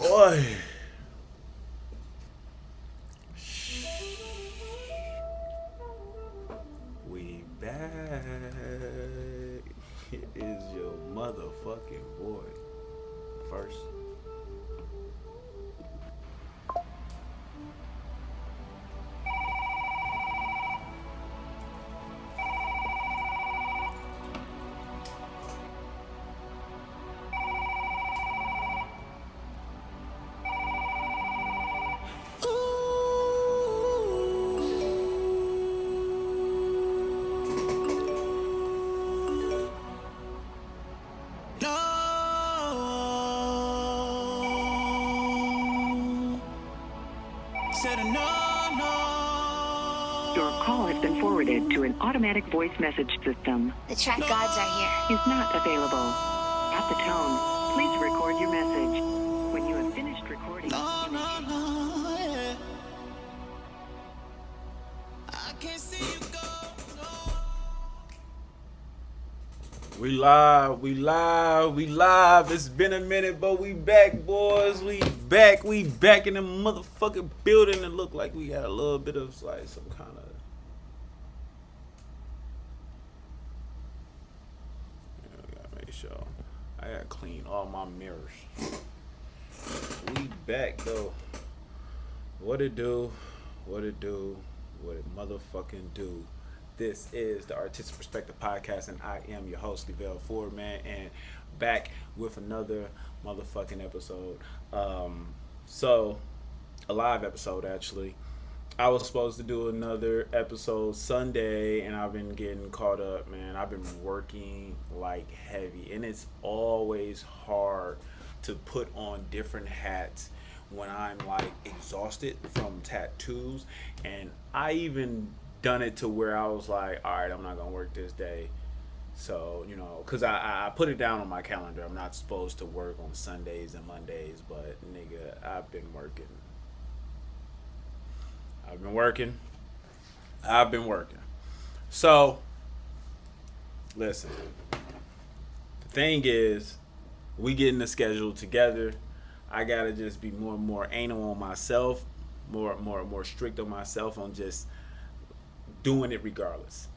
Oi. We back. It is your motherfucking boy. First. Your call has been forwarded to an automatic voice message system. The track gods are here. Is not available. At the tone, please record your message. When you have finished recording, you may... We live. It's been a minute, but we back, boys. We back in the motherfucking building. It look like we got a little bit of like some kind of. I gotta make sure I gotta clean all my mirrors. We back though. What it do? What it motherfucking do? This is the Artistic Perspective Podcast, and I am your host, Lavelle Ford, man, and back with another motherfucking episode. So, a live episode, actually. I was supposed to do another episode Sunday, and I've been getting caught up, man. I've been working like heavy, and it's always hard to put on different hats when I'm like exhausted from tattoos, and I even done it to where I was like, all right, I'm not gonna work this day. So, you know, because I put it down on my calendar. I'm not supposed to work on Sundays and Mondays, but nigga, I've been working. So, listen, the thing is, we getting the schedule together. I gotta just be more and more anal on myself, more strict on myself on just doing it regardless.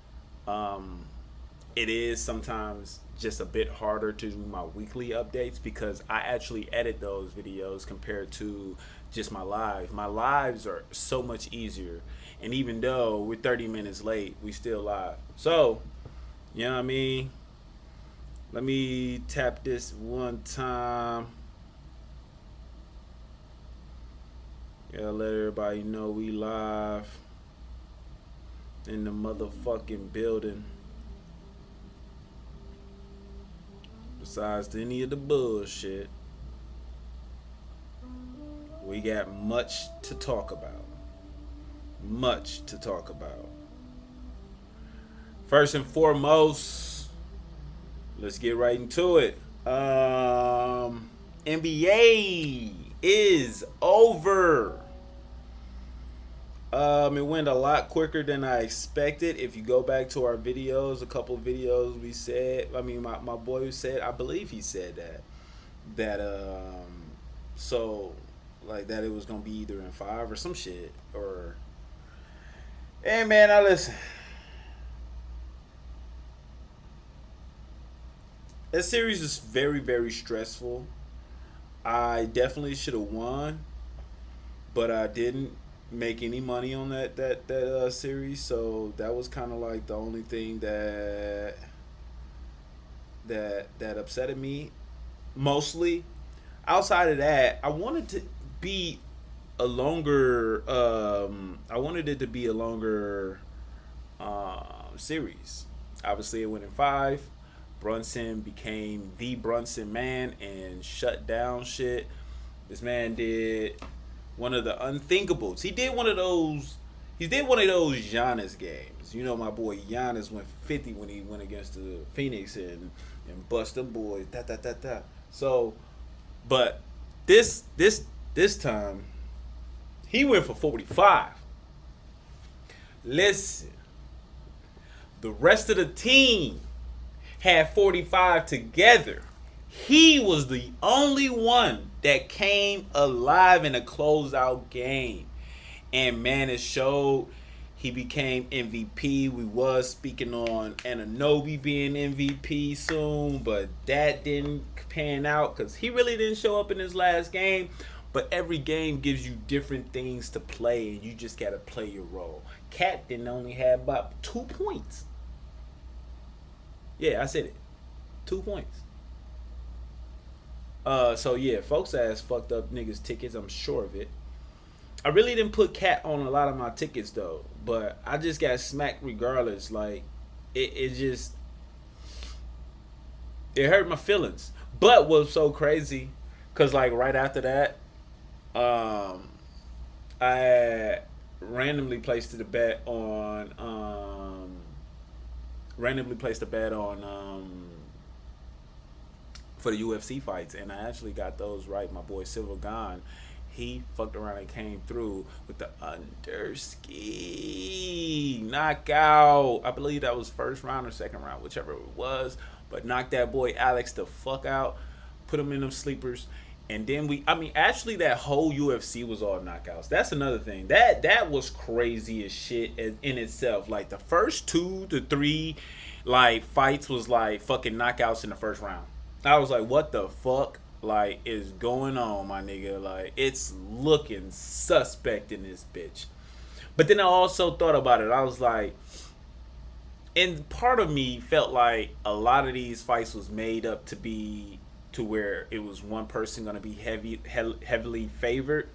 It is sometimes just a bit harder to do my weekly updates because I actually edit those videos compared to just my live. My lives are so much easier, and even though we're 30 minutes late, we still live. So, you know what I mean? Let me tap this one time. Yeah, let everybody know we live in the motherfucking building. Besides any of the bullshit, we got much to talk about. First and foremost, let's get right into it. NBA is over. It went a lot quicker than I expected. If you go back to our videos, a couple of videos we said, my boy said, I believe he said so like that it was gonna be either in 5 or some shit or. Hey man, now listen. That series is very, very stressful. I definitely should have won, but I didn't make any money on that series, so that was kind of like the only thing that upsetted me mostly. Outside of that, I wanted to be a longer I wanted it to be a longer series. Obviously it went in 5. Brunson became the Brunson man and shut down shit. This man did one of the unthinkables. He did one of those Giannis games. You know, my boy Giannis went 50 when he went against the Phoenix and bust them boys. So, but this time he went for 45. Listen, the rest of the team had 45 together. He was the only one that came alive in a closeout game. And man, it showed. He became MVP. We was speaking on Anunoby being MVP soon, but that didn't pan out because he really didn't show up in his last game. But every game gives you different things to play, and you just got to play your role. Cat didn't only have about 2 points. Yeah, I said it. 2 points. So yeah, folks ass fucked up niggas tickets. I'm sure of it. I really didn't put Cat on a lot of my tickets though, but I just got smacked regardless. Like it just it hurt my feelings. But what was so crazy, cause like right after that, I randomly placed a bet on for the UFC fights, and I actually got those right. My boy Silver Gone, he fucked around and came through with the underski knockout. I believe that was first round or second round, whichever it was, but knocked that boy Alex the fuck out, put him in them sleepers. And then actually that whole UFC was all knockouts. That's another thing. That was crazy as shit in itself. Like the first 2 to 3 like fights was like fucking knockouts in the first round. I was like, what the fuck like is going on, my nigga? Like it's looking suspect in this bitch. But then I also thought about it. I was like, and part of me felt like a lot of these fights was made up to be to where it was one person going to be heavily favored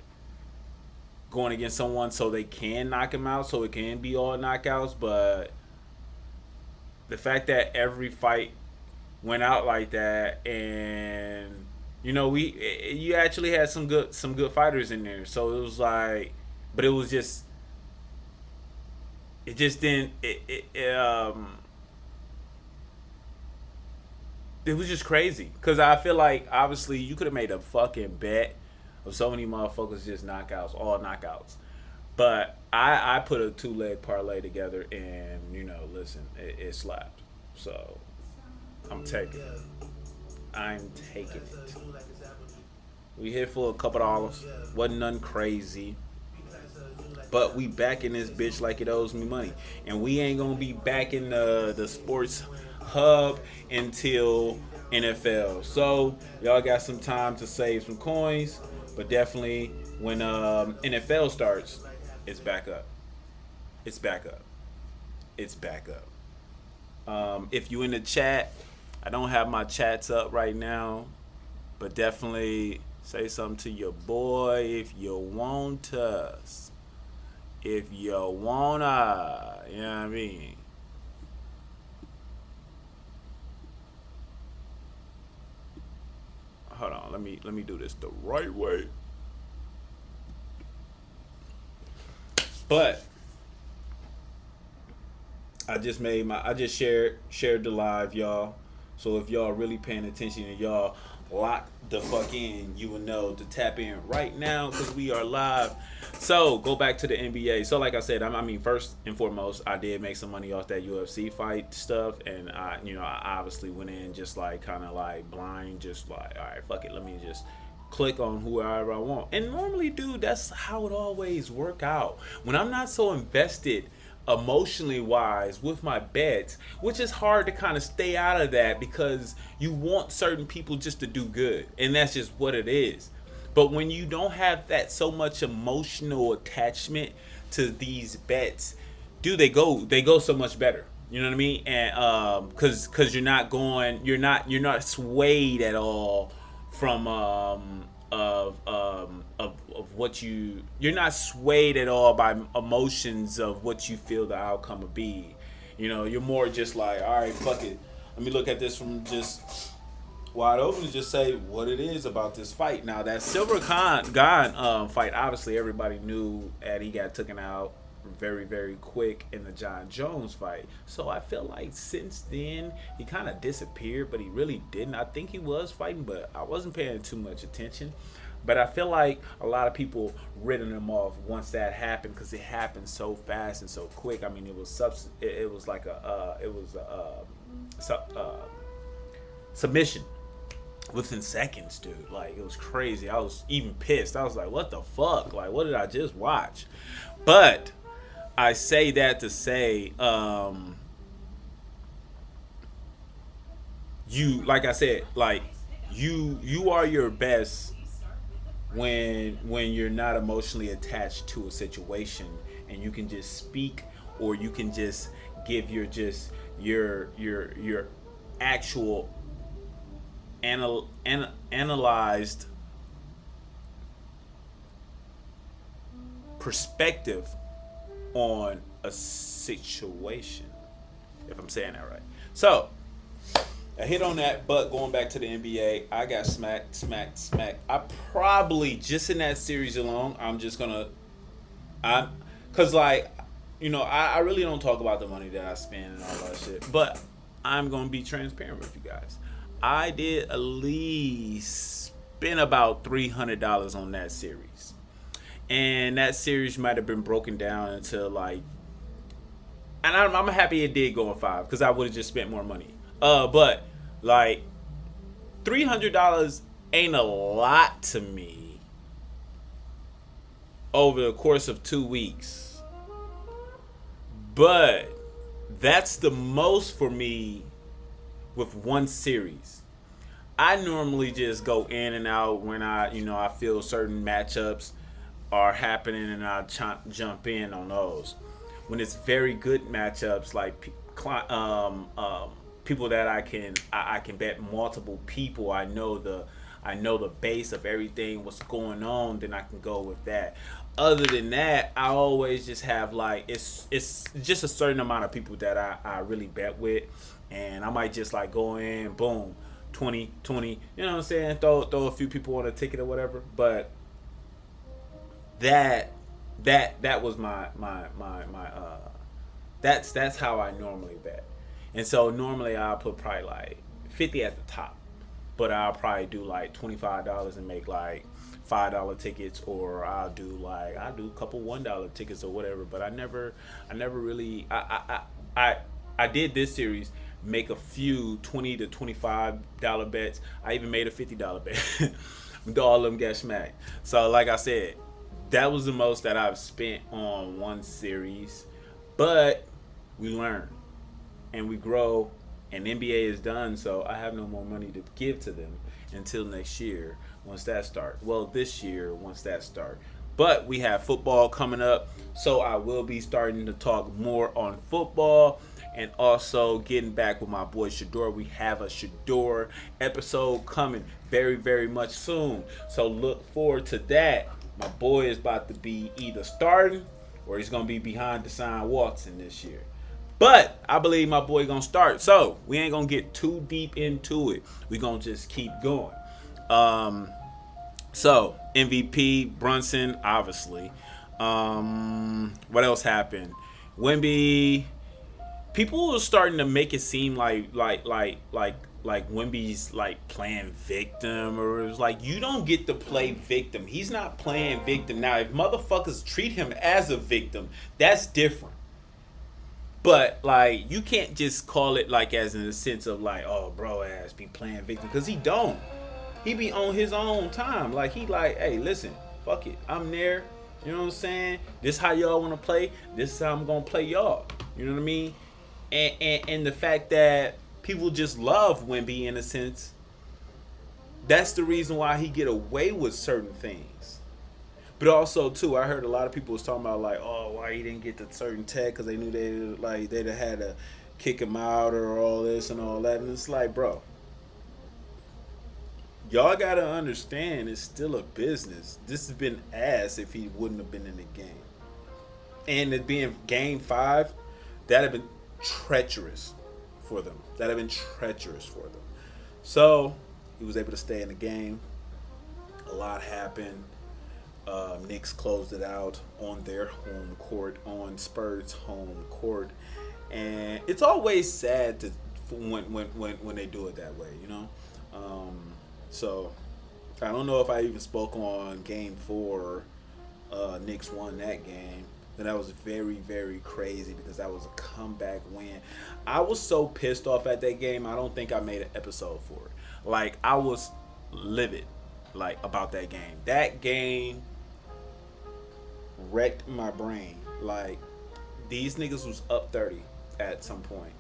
going against someone so they can knock him out, so it can be all knockouts. But the fact that every fight went out like that, and you actually had some good fighters in there, so it was like, but it was just it just didn't it was just crazy because I feel like obviously you could have made a fucking bet of so many motherfuckers just knockouts, all knockouts. But I put a 2-leg parlay together, and listen, it slapped. So I'm taking it. We hit for a couple dollars. Wasn't nothing crazy. But we back in this bitch like it owes me money. And we ain't gonna be back in the sports hub until NFL. So y'all got some time to save some coins. But definitely when NFL starts, it's back up. It's back up. It's back up. If you in the chat, I don't have my chats up right now, but definitely say something to your boy if you want us. If you wanna, you know what I mean? Hold on, let me do this the right way. But I just shared the live, y'all. So if y'all really paying attention and y'all lock the fuck in, you will know to tap in right now because we are live. So go back to the NBA. So like I said, I mean, first and foremost, I did make some money off that UFC fight stuff, and I obviously went in just like kind of like blind, just like, all right, fuck it, let me just click on whoever I want. And normally, dude, that's how it always work out. When I'm not so invested emotionally wise with my bets, which is hard to kind of stay out of that because you want certain people just to do good, and that's just what it is. But when you don't have that so much emotional attachment to these bets, dude, they go so much better. You know what I mean? And because you're not swayed at all from of what you're not swayed at all by emotions of what you feel the outcome will be. You're more just like, all right, fuck it, let me look at this from just wide open and just say what it is about this fight. Now that Silver Gone fight, obviously everybody knew that he got taken out very, very quick in the John Jones fight. So I feel like since then he kind of disappeared, but he really didn't. I think he was fighting, but I wasn't paying too much attention. But I feel like a lot of people written him off once that happened because it happened so fast and so quick. I mean, it was like a submission, within seconds, dude. Like, it was crazy. I was even pissed. I was like, what the fuck? Like, what did I just watch? But I say that to say, you, like I said, like, you are your best when you're not emotionally attached to a situation, and you can just speak, or you can just give your actual analyzed perspective on a situation, if I'm saying that right. So I hit on that, but going back to the NBA, I got smacked. I probably, just in that series alone, cause like, I really don't talk about the money that I spend and all that shit, but I'm gonna be transparent with you guys. I did at least spend about $300 on that series, and that series might have been broken down into like, and I'm happy it did go in 5, because I would have just spent more money. But like, $300 ain't a lot to me over the course of 2 weeks, but that's the most for me with one series. I normally just go in and out when I feel certain matchups are happening, and I jump in on those. When it's very good matchups, like people that I can bet multiple people, I know the base of everything, what's going on, then I can go with that. Other than that, I always just have like, it's just a certain amount of people that I really bet with, and I might just like go in, boom, 20, you know what I'm saying, throw a few people on a ticket or whatever. But that was my that's how I normally bet. And so normally I'll put probably like 50 at the top, but I'll probably do like $25 and make like $5 tickets, or I'll do a couple $1 tickets or whatever. But I never really, I did this series make a few $20 to $25 bets. I even made a $50 bet. All of them got smacked. So like I said, that was the most that I've spent on one series. But we learn and we grow, and NBA is done, so I have no more money to give to them until next year once that starts. Well, this year once that starts. But we have football coming up, so I will be starting to talk more on football, and also getting back with my boy Shador. We have a Shador episode coming very, very much soon, so look forward to that. My boy is about to be either starting or he's going to be behind Deshaun Watson this year. But I believe my boy going to start. So we ain't going to get too deep into it. We going to just keep going. So MVP, Brunson, obviously. What else happened? Wemby. People are starting to make it seem like Wemby's like playing victim, or it's like, you don't get to play victim. He's not playing victim. Now, if motherfuckers treat him as a victim, that's different. But like, you can't just call it like as in the sense of like, oh, bro ass be playing victim, because he don't. He be on his own time. Like, he like, hey, listen, fuck it, I'm there. You know what I'm saying? This how y'all want to play. This is how I'm gonna play y'all. You know what I mean? And the fact that people just love Wemby in a sense, that's the reason why he get away with certain things. But also too, I heard a lot of people was talking about like, oh, why he didn't get the certain tag, because they knew they'd have had to kick him out or all this and all that. And it's like, bro, y'all gotta understand, it's still a business. This has been ass if he wouldn't have been in the game. And it being game 5, that'd have been treacherous for them. So he was able to stay in the game. A lot happened. Knicks closed it out on their home court, on Spurs' home court, and it's always sad when they do it that way, you know. So I don't know if I even spoke on Game 4. Knicks won that game. And that was very, very crazy, because that was a comeback win. I was so pissed off at that game, I don't think I made an episode for it. Like, I was livid, like, about that game. That game wrecked my brain. Like, these niggas was up 30 at some point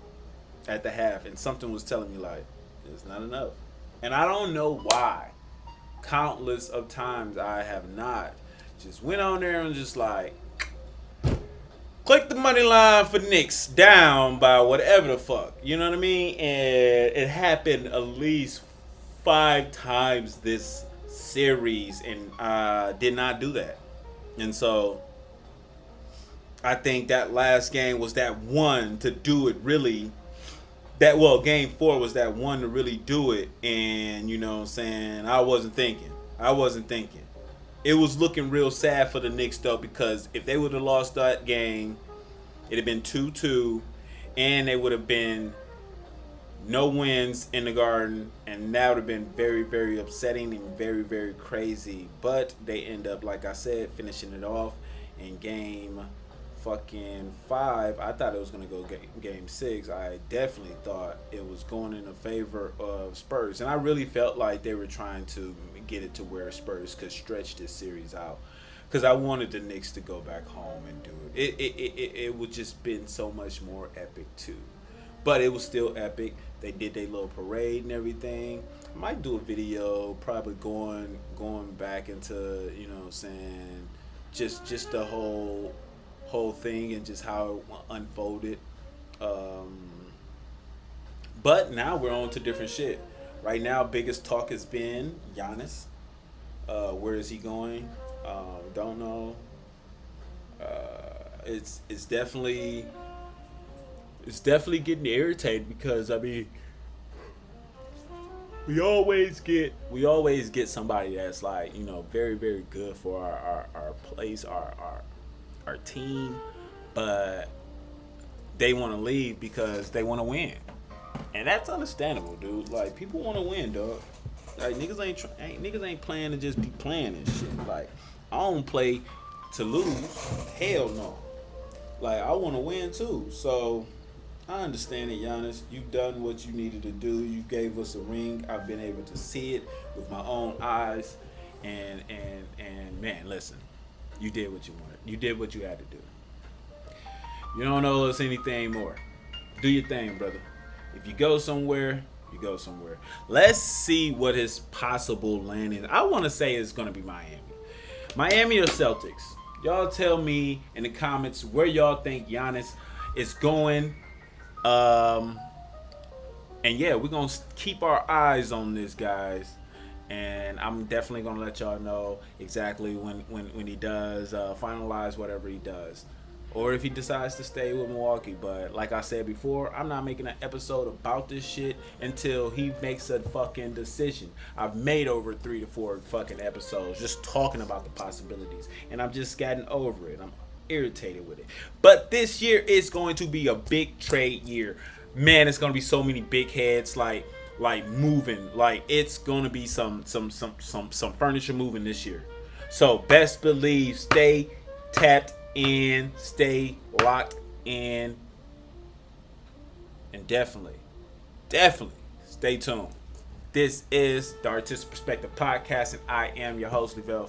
at the half, and something was telling me, like, it's not enough. And I don't know why. Countless of times I have not just went on there and just like click the money line for Knicks down by whatever the fuck. You know what I mean? And it happened at least 5 times this series, and I did not do that. And so I think that last game was that one to do it really. Game 4 was that one to really do it. And, you know what I'm saying, I wasn't thinking. It was looking real sad for the Knicks, though, because if they would have lost that game, it'd have been 2-2, and they would have been no wins in the Garden, and that would have been very, very upsetting and very, very crazy. But they end up, like I said, finishing it off in game fucking 5. I thought it was going to go game 6. I definitely thought it was going in the favor of Spurs, and I really felt like they were trying to get it to where Spurs could stretch this series out, because I wanted the Knicks to go back home and do it. It would just been so much more epic too, but it was still epic. They did their little parade and everything. I might do a video probably going back into, you know what I'm saying, just the whole thing and just how it unfolded. But now we're on to different shit. Right now, biggest talk has been Giannis. Where is he going? Don't know. It's definitely getting irritated, because I mean, we always get somebody that's like, you know, very, very good for our place, our team, but they want to leave because they want to win, and that's understandable, dude. Like, people want to win, dog. Like, niggas ain't playing to just be playing and shit. Like, I don't play to lose. Hell no. Like, I want to win too. So I understand it, Giannis. You've done what you needed to do. You gave us a ring. I've been able to see it with my own eyes, and man, listen. You did what you wanted. You did what you had to do. You don't owe us anything more. Do your thing, brother. If you go somewhere, you go somewhere. Let's see what his possible landing. I want to say it's going to be Miami or Celtics. Y'all tell me in the comments where y'all think Giannis is going. And yeah, we're going to keep our eyes on this, guys. And I'm definitely going to let y'all know exactly when he does finalize whatever he does, or if he decides to stay with Milwaukee. But like I said before, I'm not making an episode about this shit until he makes a fucking decision. I've made over 3 to 4 fucking episodes just talking about the possibilities, and I'm just getting over it. I'm irritated with it. But this year is going to be a big trade year. Man, it's going to be so many big heads like moving. Like, it's gonna be some furniture moving this year. So best believe, stay tapped in, stay locked in, and definitely stay tuned. This is the Artistic Perspective Podcast, and I am your host, Lavelle